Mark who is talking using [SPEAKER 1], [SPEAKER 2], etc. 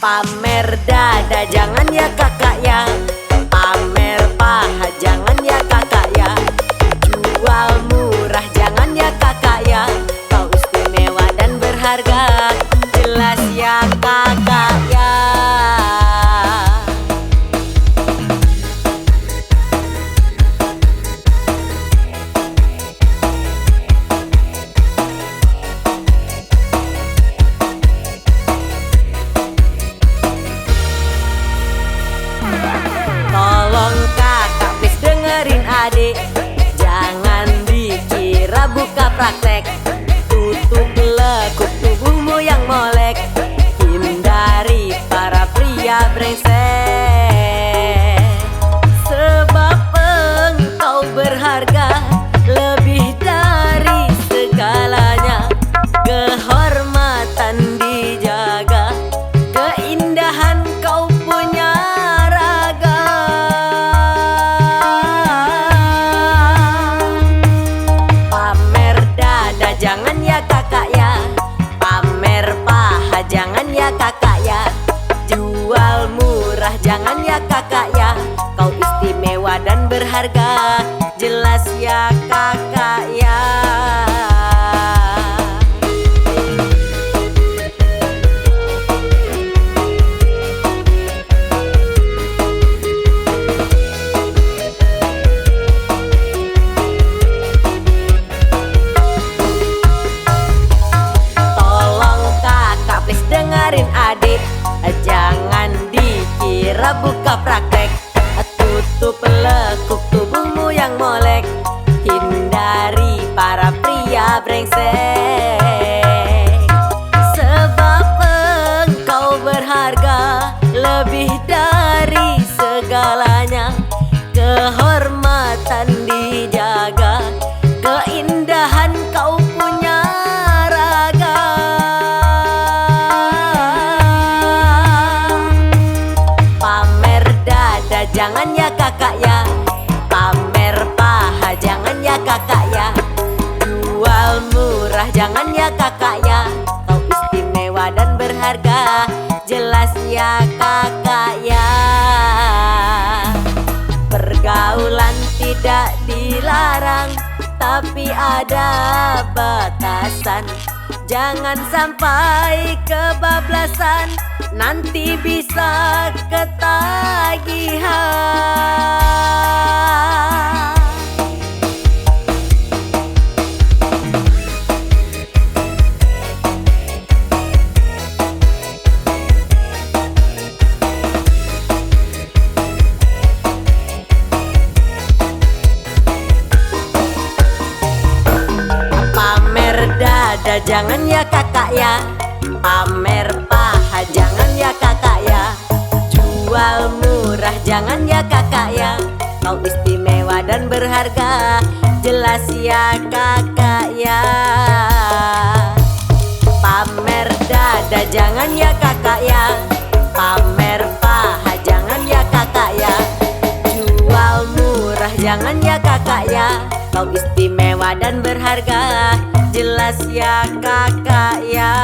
[SPEAKER 1] Pamer dada jangan ya kakak ya, pamer paha jangan ya kakak ya, jual murah jangan ya kakak ya, kau istimewa dan berharga, jelas ya kakak ya. Tolong kakak please dengerin adik, jangan dikira buka praktek, tutup lekuk tubuhmu yang molek, hindari para pria brengsek, sebab engkau berharga lebih dari segalanya, kehormatan dijaga, keindahan kau punya raga. Pamer dada jangan ya kakak ya, pamer paha jangan ya kakak ya, jual murah jangan ya kakak ya, kau istimewa dan berharga, jelas ya kakak ya. Dengerin adik, jangan dikira buka praktek, tutup lekuk tubuhmu yang molek, hindari para pria brengsek, sebab engkau berharga lebih dari segalanya, kehormatan dijaga, keindahan kau punya raga. Pamer dada jangan ya kakak ya, pamer paha jangan ya kakak ya, jual murah jangan ya kakak ya, kau istimewa dan berharga, jelas ya kakak ya. Pergaulan tidak dilarang, tapi ada batasan, jangan sampai kebablasan, nanti bisa ketagihan. Pamer dada jangan ya kakak ya, pamer paha jangan ya kakak ya, jual murah jangan ya kakak ya, kau istimewa dan berharga, jelas ya kakak ya. Pamer dada jangan ya kakak ya, pamer paha jangan ya kakak ya, jual murah jangan ya kakak ya, kau istimewa dan berharga, jelas ya kakak ya.